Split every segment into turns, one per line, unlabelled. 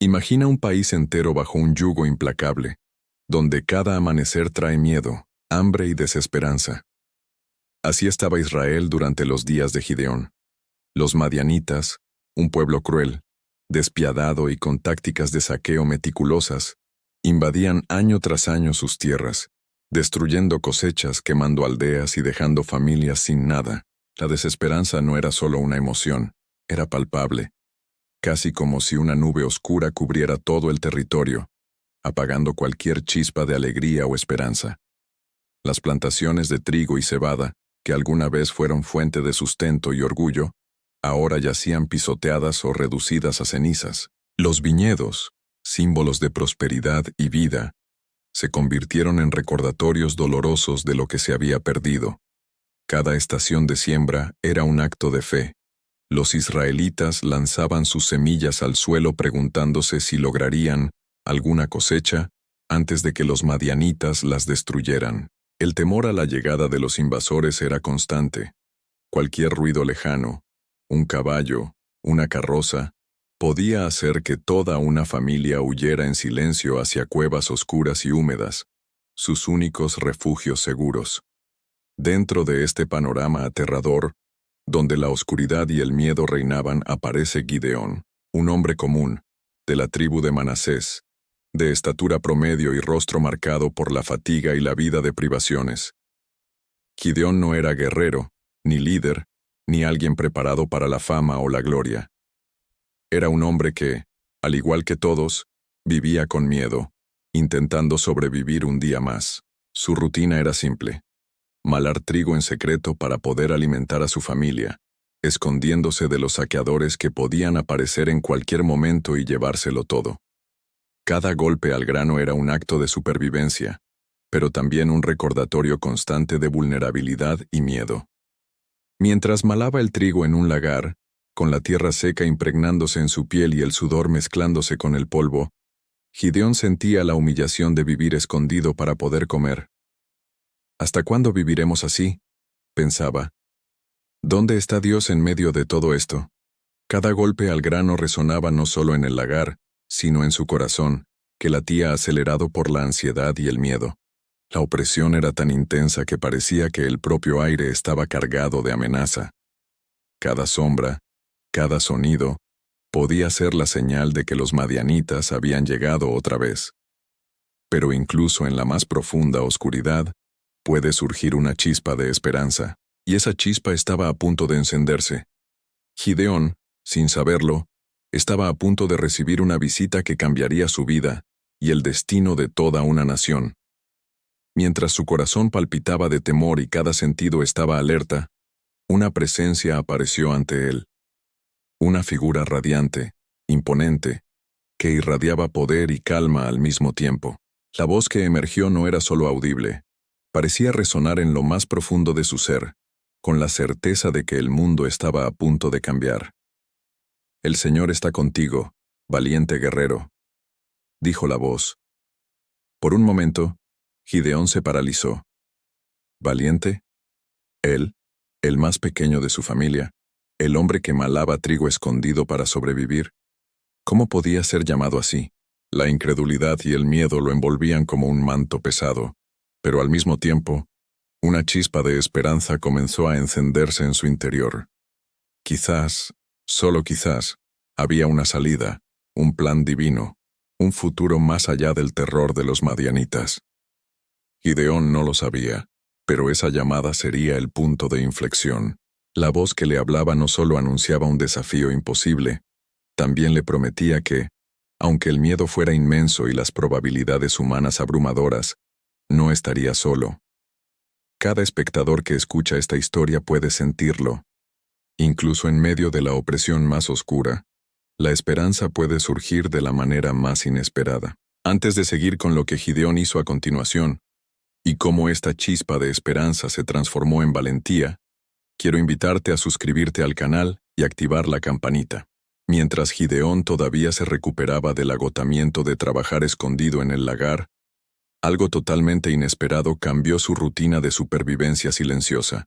Imagina un país entero bajo un yugo implacable, donde cada amanecer trae miedo, hambre y desesperanza. Así estaba Israel durante los días de Gideón. Los madianitas, un pueblo cruel, despiadado y con tácticas de saqueo meticulosas, invadían año tras año sus tierras, destruyendo cosechas, quemando aldeas y dejando familias sin nada. La desesperanza no era solo una emoción, era palpable, casi como si una nube oscura cubriera todo el territorio, apagando cualquier chispa de alegría o esperanza. Las plantaciones de trigo y cebada, que alguna vez fueron fuente de sustento y orgullo, ahora yacían pisoteadas o reducidas a cenizas. Los viñedos, símbolos de prosperidad y vida, se convirtieron en recordatorios dolorosos de lo que se había perdido. Cada estación de siembra era un acto de fe. Los israelitas lanzaban sus semillas al suelo preguntándose si lograrían alguna cosecha antes de que los madianitas las destruyeran. El temor a la llegada de los invasores era constante. Cualquier ruido lejano, un caballo, una carroza, podía hacer que toda una familia huyera en silencio hacia cuevas oscuras y húmedas, sus únicos refugios seguros. Dentro de este panorama aterrador, donde la oscuridad y el miedo reinaban, aparece Gideón, un hombre común, de la tribu de Manasés, de estatura promedio y rostro marcado por la fatiga y la vida de privaciones. Gideón no era guerrero, ni líder, ni alguien preparado para la fama o la gloria. Era un hombre que, al igual que todos, vivía con miedo, intentando sobrevivir un día más. Su rutina era simple: malar trigo en secreto para poder alimentar a su familia, escondiéndose de los saqueadores que podían aparecer en cualquier momento y llevárselo todo. Cada golpe al grano era un acto de supervivencia, pero también un recordatorio constante de vulnerabilidad y miedo. Mientras malaba el trigo en un lagar, con la tierra seca impregnándose en su piel y el sudor mezclándose con el polvo, Gideón sentía la humillación de vivir escondido para poder comer. ¿Hasta cuándo viviremos así?, pensaba. ¿Dónde está Dios en medio de todo esto? Cada golpe al grano resonaba no solo en el lagar, sino en su corazón, que latía acelerado por la ansiedad y el miedo. La opresión era tan intensa que parecía que el propio aire estaba cargado de amenaza. Cada sombra, cada sonido, podía ser la señal de que los madianitas habían llegado otra vez. Pero incluso en la más profunda oscuridad, puede surgir una chispa de esperanza, y esa chispa estaba a punto de encenderse. Gideón, sin saberlo, estaba a punto de recibir una visita que cambiaría su vida y el destino de toda una nación. Mientras su corazón palpitaba de temor y cada sentido estaba alerta, una presencia apareció ante él. Una figura radiante, imponente, que irradiaba poder y calma al mismo tiempo. La voz que emergió no era solo audible, parecía resonar en lo más profundo de su ser, con la certeza de que el mundo estaba a punto de cambiar. «El Señor está contigo, valiente guerrero», dijo la voz. Por un momento, Gideón se paralizó. ¿Valiente? Él, el más pequeño de su familia, el hombre que malaba trigo escondido para sobrevivir. ¿Cómo podía ser llamado así? La incredulidad y el miedo lo envolvían como un manto pesado, pero al mismo tiempo, una chispa de esperanza comenzó a encenderse en su interior. Quizás, solo quizás, había una salida, un plan divino, un futuro más allá del terror de los madianitas. Gideón no lo sabía, pero esa llamada sería el punto de inflexión. La voz que le hablaba no solo anunciaba un desafío imposible, también le prometía que, aunque el miedo fuera inmenso y las probabilidades humanas abrumadoras, no estaría solo. Cada espectador que escucha esta historia puede sentirlo. Incluso en medio de la opresión más oscura, la esperanza puede surgir de la manera más inesperada. Antes de seguir con lo que Gideón hizo a continuación, y cómo esta chispa de esperanza se transformó en valentía, quiero invitarte a suscribirte al canal y activar la campanita. Mientras Gideón todavía se recuperaba del agotamiento de trabajar escondido en el lagar, algo totalmente inesperado cambió su rutina de supervivencia silenciosa.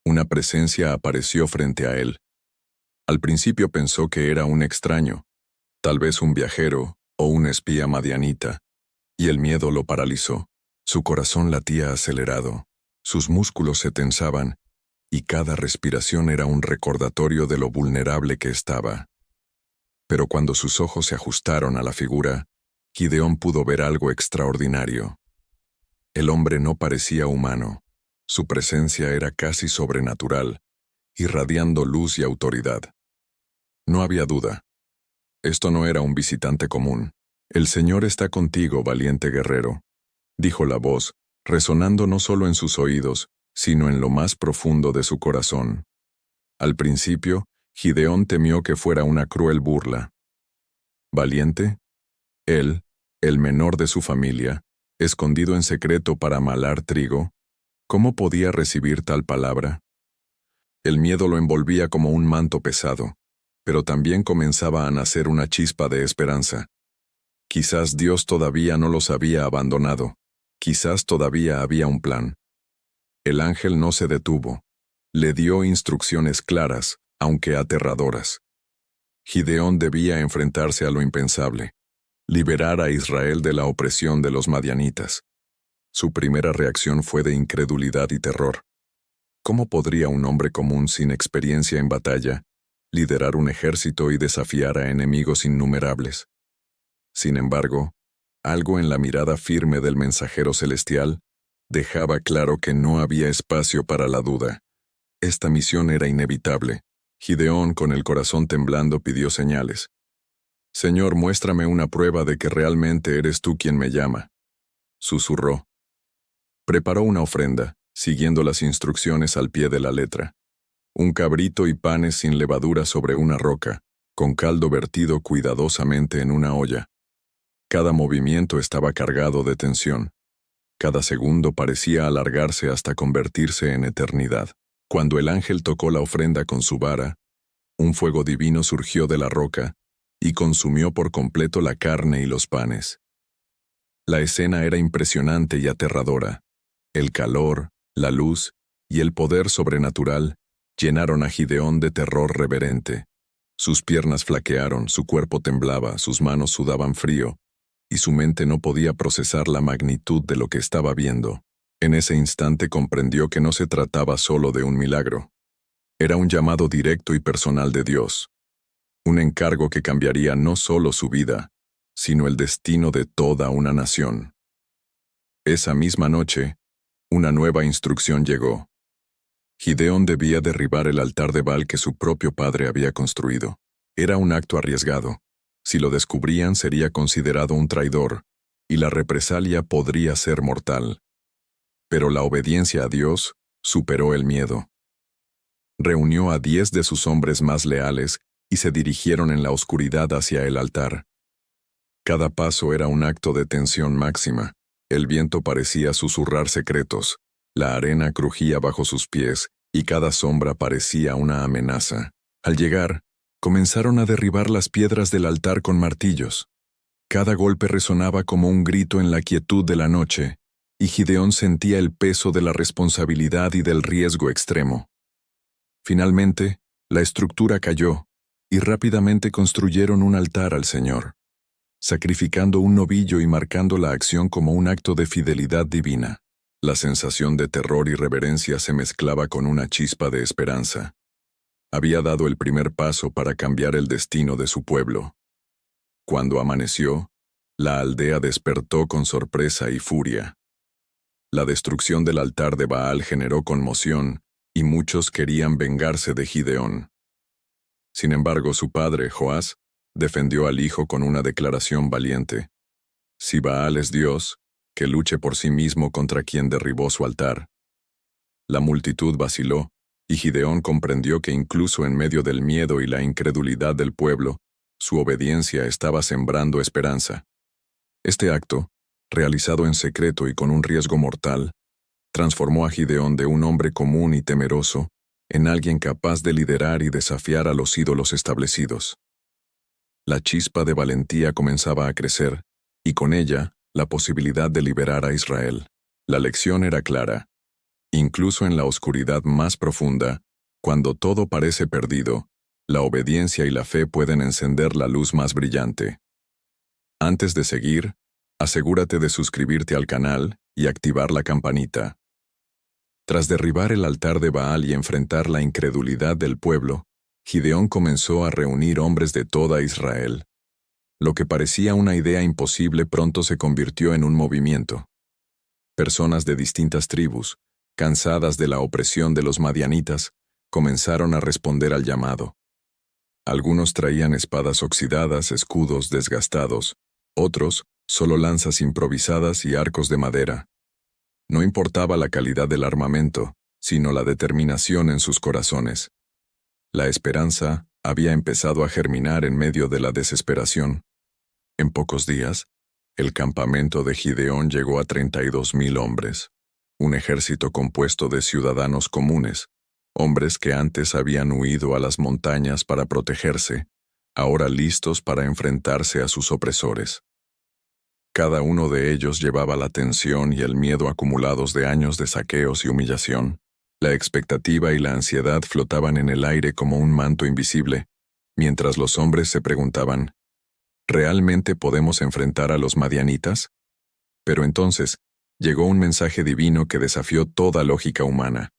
Una presencia apareció frente a él. Al principio pensó que era un extraño, tal vez un viajero o un espía madianita, y el miedo lo paralizó. Su corazón latía acelerado, sus músculos se tensaban, y cada respiración era un recordatorio de lo vulnerable que estaba. Pero cuando sus ojos se ajustaron a la figura, Gideón pudo ver algo extraordinario. El hombre no parecía humano, su presencia era casi sobrenatural, irradiando luz y autoridad. No había duda. Esto no era un visitante común. «El Señor está contigo, valiente guerrero», dijo la voz, resonando no solo en sus oídos, sino en lo más profundo de su corazón. Al principio, Gideón temió que fuera una cruel burla. ¿Valiente? Él, el menor de su familia, escondido en secreto para malar trigo, ¿cómo podía recibir tal palabra? El miedo lo envolvía como un manto pesado, pero también comenzaba a nacer una chispa de esperanza. Quizás Dios todavía no los había abandonado, quizás todavía había un plan. El ángel no se detuvo. Le dio instrucciones claras, aunque aterradoras. Gideón debía enfrentarse a lo impensable, liberar a Israel de la opresión de los madianitas. Su primera reacción fue de incredulidad y terror. ¿Cómo podría un hombre común sin experiencia en batalla liderar un ejército y desafiar a enemigos innumerables? Sin embargo, algo en la mirada firme del mensajero celestial dejaba claro que no había espacio para la duda. Esta misión era inevitable. Gideón, con el corazón temblando, pidió señales. «Señor, muéstrame una prueba de que realmente eres tú quien me llama», susurró. Preparó una ofrenda, siguiendo las instrucciones al pie de la letra. Un cabrito y panes sin levadura sobre una roca, con caldo vertido cuidadosamente en una olla. Cada movimiento estaba cargado de tensión. Cada segundo parecía alargarse hasta convertirse en eternidad. Cuando el ángel tocó la ofrenda con su vara, un fuego divino surgió de la roca y consumió por completo la carne y los panes. La escena era impresionante y aterradora. El calor, la luz y el poder sobrenatural llenaron a Gideón de terror reverente. Sus piernas flaquearon, su cuerpo temblaba, sus manos sudaban frío, y su mente no podía procesar la magnitud de lo que estaba viendo. En ese instante comprendió que no se trataba solo de un milagro. Era un llamado directo y personal de Dios. Un encargo que cambiaría no solo su vida, sino el destino de toda una nación. Esa misma noche, una nueva instrucción llegó. Gideón debía derribar el altar de Baal que su propio padre había construido. Era un acto arriesgado. Si lo descubrían, sería considerado un traidor, y la represalia podría ser mortal. Pero la obediencia a Dios superó el miedo. Reunió a 10 de sus hombres más leales y se dirigieron en la oscuridad hacia el altar. Cada paso era un acto de tensión máxima. El viento parecía susurrar secretos, la arena crujía bajo sus pies y cada sombra parecía una amenaza. Al llegar, comenzaron a derribar las piedras del altar con martillos. Cada golpe resonaba como un grito en la quietud de la noche, y Gideón sentía el peso de la responsabilidad y del riesgo extremo. Finalmente, la estructura cayó, y rápidamente construyeron un altar al Señor, sacrificando un novillo y marcando la acción como un acto de fidelidad divina. La sensación de terror y reverencia se mezclaba con una chispa de esperanza. Había dado el primer paso para cambiar el destino de su pueblo. Cuando amaneció, la aldea despertó con sorpresa y furia. La destrucción del altar de Baal generó conmoción, y muchos querían vengarse de Gideón. Sin embargo, su padre, Joás, defendió al hijo con una declaración valiente. Si Baal es Dios, que luche por sí mismo contra quien derribó su altar. La multitud vaciló, y Gideón comprendió que incluso en medio del miedo y la incredulidad del pueblo, su obediencia estaba sembrando esperanza. Este acto, realizado en secreto y con un riesgo mortal, transformó a Gideón de un hombre común y temeroso en alguien capaz de liderar y desafiar a los ídolos establecidos. La chispa de valentía comenzaba a crecer, y con ella, la posibilidad de liberar a Israel. La lección era clara. Incluso en la oscuridad más profunda, cuando todo parece perdido, La obediencia y la fe pueden encender la luz más brillante. Antes de seguir, asegúrate de suscribirte al canal y activar la campanita. Tras derribar el altar de Baal y enfrentar la incredulidad del pueblo, Gideón comenzó a reunir hombres de toda Israel. Lo que parecía una idea imposible pronto se convirtió en un movimiento. Personas de distintas tribus, cansadas de la opresión de los madianitas, comenzaron a responder al llamado. Algunos traían espadas oxidadas, escudos desgastados, otros solo lanzas improvisadas y arcos de madera. No importaba la calidad del armamento, sino la determinación en sus corazones. La esperanza había empezado a germinar en medio de la desesperación. En pocos días, el campamento de Gideón llegó a 32,000 hombres, un ejército compuesto de ciudadanos comunes, hombres que antes habían huido a las montañas para protegerse, ahora listos para enfrentarse a sus opresores. Cada uno de ellos llevaba la tensión y el miedo acumulados de años de saqueos y humillación. La expectativa y la ansiedad flotaban en el aire como un manto invisible, mientras los hombres se preguntaban, ¿realmente podemos enfrentar a los madianitas? Pero entonces, llegó un mensaje divino que desafió toda lógica humana.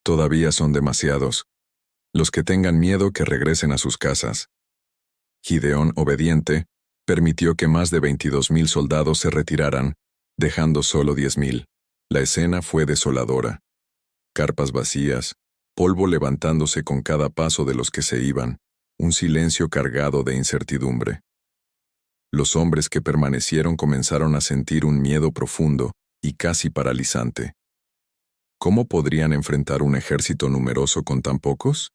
Todavía son demasiados. Los que tengan miedo que regresen a sus casas. Gideón, obediente, permitió que más de 22,000 soldados se retiraran, dejando solo 10,000. La escena fue desoladora. Carpas vacías, polvo levantándose con cada paso de los que se iban, un silencio cargado de incertidumbre. Los hombres que permanecieron comenzaron a sentir un miedo profundo y casi paralizante. ¿Cómo podrían enfrentar un ejército numeroso con tan pocos?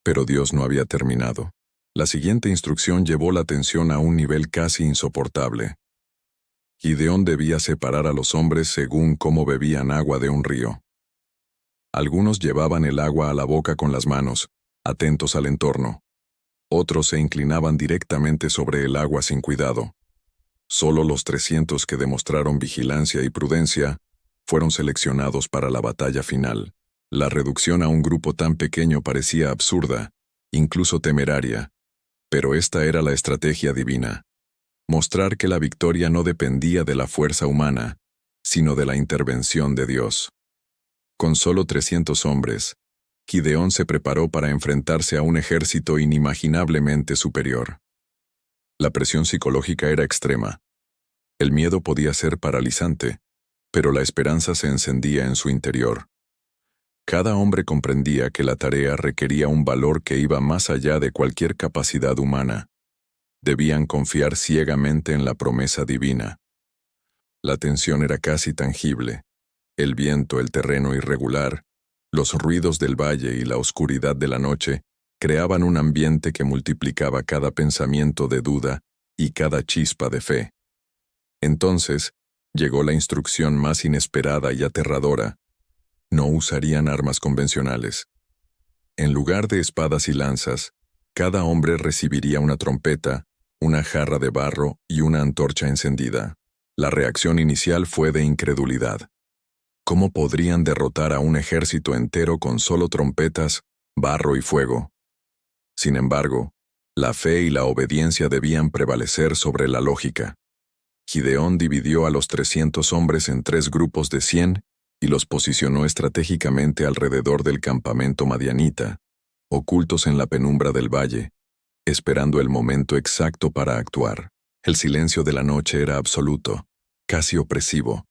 Pero Dios no había terminado. La siguiente instrucción llevó la tensión a un nivel casi insoportable. Gideón debía separar a los hombres según cómo bebían agua de un río. Algunos llevaban el agua a la boca con las manos, atentos al entorno. Otros se inclinaban directamente sobre el agua sin cuidado. Solo los 300 que demostraron vigilancia y prudencia fueron seleccionados para la batalla final. La reducción a un grupo tan pequeño parecía absurda, incluso temeraria, pero esta era la estrategia divina. Mostrar que la victoria no dependía de la fuerza humana, sino de la intervención de Dios. Con solo 300 hombres, Gideón se preparó para enfrentarse a un ejército inimaginablemente superior. La presión psicológica era extrema. El miedo podía ser paralizante, pero la esperanza se encendía en su interior. Cada hombre comprendía que la tarea requería un valor que iba más allá de cualquier capacidad humana. Debían confiar ciegamente en la promesa divina. La tensión era casi tangible. El viento, el terreno irregular, los ruidos del valle y la oscuridad de la noche creaban un ambiente que multiplicaba cada pensamiento de duda y cada chispa de fe. Entonces, llegó la instrucción más inesperada y aterradora. No usarían armas convencionales. En lugar de espadas y lanzas, cada hombre recibiría una trompeta, una jarra de barro y una antorcha encendida. La reacción inicial fue de incredulidad. ¿Cómo podrían derrotar a un ejército entero con solo trompetas, barro y fuego? Sin embargo, la fe y la obediencia debían prevalecer sobre la lógica. Gideón dividió a los 300 hombres en 3 grupos de 100 y los posicionó estratégicamente alrededor del campamento madianita, ocultos en la penumbra del valle, esperando el momento exacto para actuar. El silencio de la noche era absoluto, casi opresivo.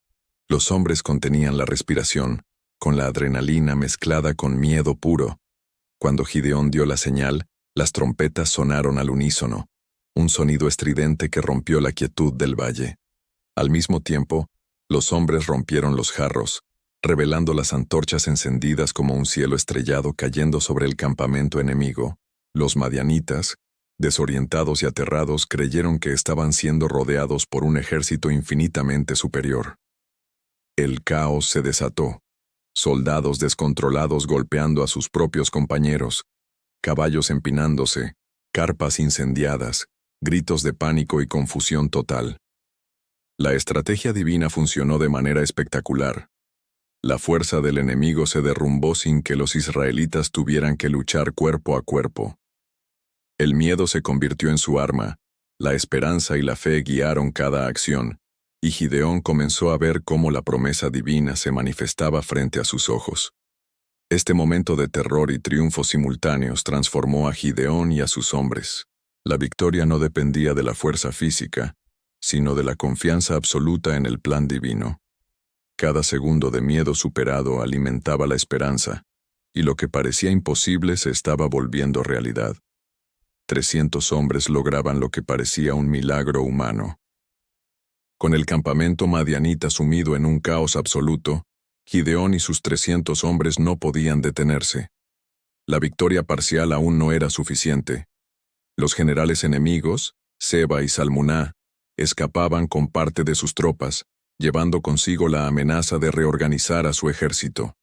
Los hombres contenían la respiración, con la adrenalina mezclada con miedo puro. Cuando Gideón dio la señal, las trompetas sonaron al unísono, un sonido estridente que rompió la quietud del valle. Al mismo tiempo, los hombres rompieron los jarros, revelando las antorchas encendidas como un cielo estrellado cayendo sobre el campamento enemigo. Los madianitas, desorientados y aterrados, creyeron que estaban siendo rodeados por un ejército infinitamente superior. El caos se desató. Soldados descontrolados golpeando a sus propios compañeros, caballos empinándose, carpas incendiadas, gritos de pánico y confusión total. La estrategia divina funcionó de manera espectacular. La fuerza del enemigo se derrumbó sin que los israelitas tuvieran que luchar cuerpo a cuerpo. El miedo se convirtió en su arma, la esperanza y la fe guiaron cada acción, y Gideón comenzó a ver cómo la promesa divina se manifestaba frente a sus ojos. Este momento de terror y triunfo simultáneos transformó a Gideón y a sus hombres. La victoria no dependía de la fuerza física, sino de la confianza absoluta en el plan divino. Cada segundo de miedo superado alimentaba la esperanza, y lo que parecía imposible se estaba volviendo realidad. 300 hombres lograban lo que parecía un milagro humano. Con el campamento madianita sumido en un caos absoluto, Gideón y sus 300 hombres no podían detenerse. La victoria parcial aún no era suficiente. Los generales enemigos, Seba y Salmuná, escapaban con parte de sus tropas, llevando consigo la amenaza de reorganizar a su ejército.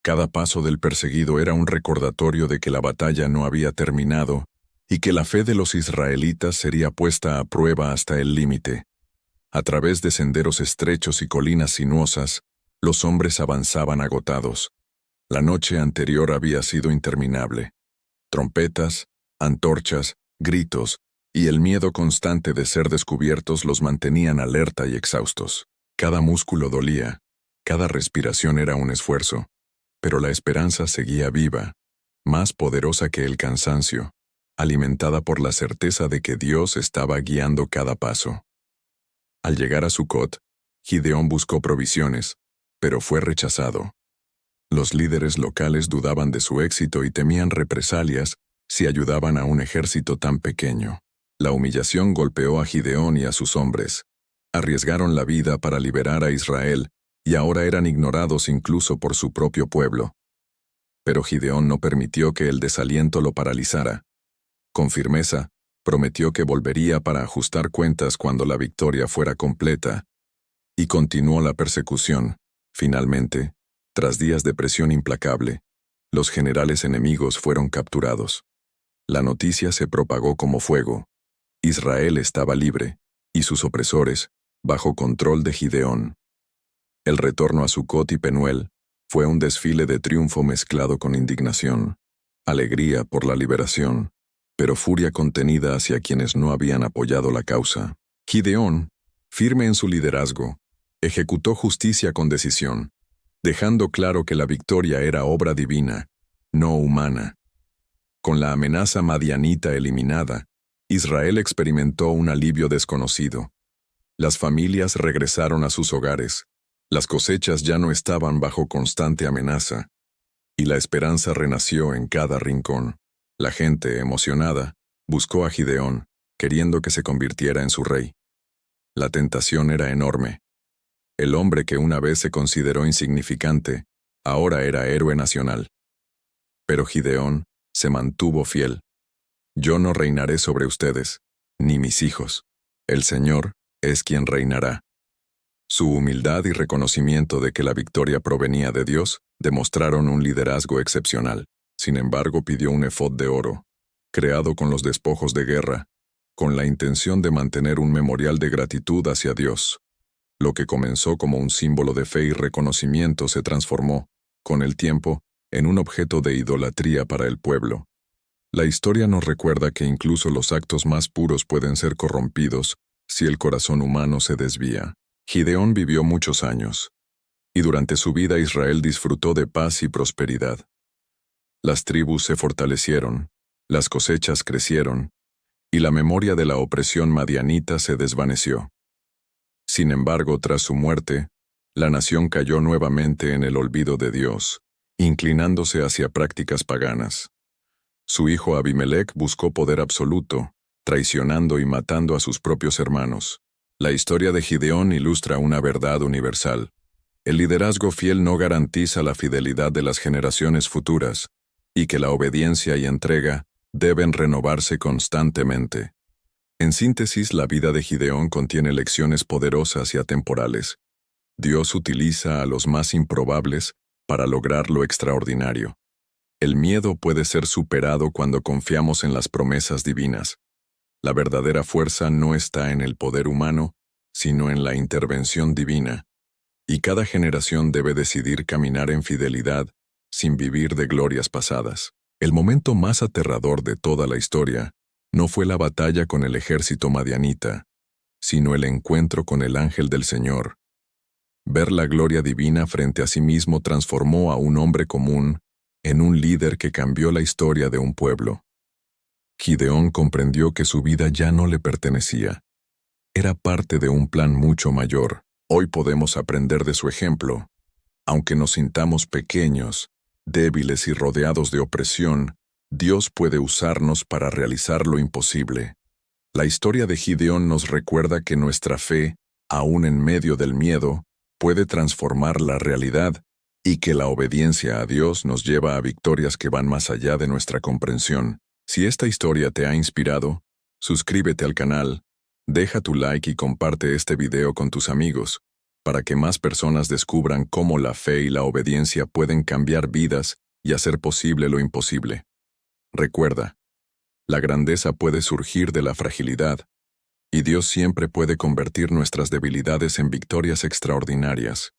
Cada paso del perseguido era un recordatorio de que la batalla no había terminado y que la fe de los israelitas sería puesta a prueba hasta el límite. A través de senderos estrechos y colinas sinuosas, los hombres avanzaban agotados. La noche anterior había sido interminable. Trompetas, antorchas, gritos y el miedo constante de ser descubiertos los mantenían alerta y exhaustos. Cada músculo dolía, cada respiración era un esfuerzo, pero la esperanza seguía viva, más poderosa que el cansancio, alimentada por la certeza de que Dios estaba guiando cada paso. Al llegar a Sucot, Gideón buscó provisiones, pero fue rechazado. Los líderes locales dudaban de su éxito y temían represalias si ayudaban a un ejército tan pequeño. La humillación golpeó a Gideón y a sus hombres. Arriesgaron la vida para liberar a Israel y ahora eran ignorados incluso por su propio pueblo. Pero Gideón no permitió que el desaliento lo paralizara. Con firmeza, prometió que volvería para ajustar cuentas cuando la victoria fuera completa. Y continuó la persecución. Finalmente, tras días de presión implacable, los generales enemigos fueron capturados. La noticia se propagó como fuego. Israel estaba libre, y sus opresores, bajo control de Gideón. El retorno a Sucot y Penuel fue un desfile de triunfo mezclado con indignación, alegría por la liberación, pero furia contenida hacia quienes no habían apoyado la causa. Gideón, firme en su liderazgo, ejecutó justicia con decisión, dejando claro que la victoria era obra divina, no humana. Con la amenaza madianita eliminada, Israel experimentó un alivio desconocido. Las familias regresaron a sus hogares, las cosechas ya no estaban bajo constante amenaza, y la esperanza renació en cada rincón. La gente, emocionada, buscó a Gideón, queriendo que se convirtiera en su rey. La tentación era enorme. El hombre que una vez se consideró insignificante, ahora era héroe nacional. Pero Gideón se mantuvo fiel. Yo no reinaré sobre ustedes, ni mis hijos. El Señor es quien reinará. Su humildad y reconocimiento de que la victoria provenía de Dios demostraron un liderazgo excepcional. Sin embargo, pidió un efod de oro, creado con los despojos de guerra, con la intención de mantener un memorial de gratitud hacia Dios. Lo que comenzó como un símbolo de fe y reconocimiento se transformó, con el tiempo, en un objeto de idolatría para el pueblo. La historia nos recuerda que incluso los actos más puros pueden ser corrompidos si el corazón humano se desvía. Gideón vivió muchos años, y durante su vida Israel disfrutó de paz y prosperidad. Las tribus se fortalecieron, las cosechas crecieron, y la memoria de la opresión madianita se desvaneció. Sin embargo, tras su muerte, la nación cayó nuevamente en el olvido de Dios, inclinándose hacia prácticas paganas. Su hijo Abimelec buscó poder absoluto, traicionando y matando a sus propios hermanos. La historia de Gideón ilustra una verdad universal. El liderazgo fiel no garantiza la fidelidad de las generaciones futuras, y que la obediencia y entrega deben renovarse constantemente. En síntesis, la vida de Gideón contiene lecciones poderosas y atemporales. Dios utiliza a los más improbables para lograr lo extraordinario. El miedo puede ser superado cuando confiamos en las promesas divinas. La verdadera fuerza no está en el poder humano, sino en la intervención divina. Y cada generación debe decidir caminar en fidelidad, sin vivir de glorias pasadas. El momento más aterrador de toda la historia no fue la batalla con el ejército madianita, sino el encuentro con el ángel del Señor. Ver la gloria divina frente a sí mismo transformó a un hombre común en un líder que cambió la historia de un pueblo. Gideón comprendió que su vida ya no le pertenecía. Era parte de un plan mucho mayor. Hoy podemos aprender de su ejemplo. Aunque nos sintamos pequeños, débiles y rodeados de opresión, Dios puede usarnos para realizar lo imposible. La historia de Gideón nos recuerda que nuestra fe, aún en medio del miedo, puede transformar la realidad y que la obediencia a Dios nos lleva a victorias que van más allá de nuestra comprensión. Si esta historia te ha inspirado, suscríbete al canal, deja tu like y comparte este video con tus amigos, para que más personas descubran cómo la fe y la obediencia pueden cambiar vidas y hacer posible lo imposible. Recuerda, la grandeza puede surgir de la fragilidad, y Dios siempre puede convertir nuestras debilidades en victorias extraordinarias.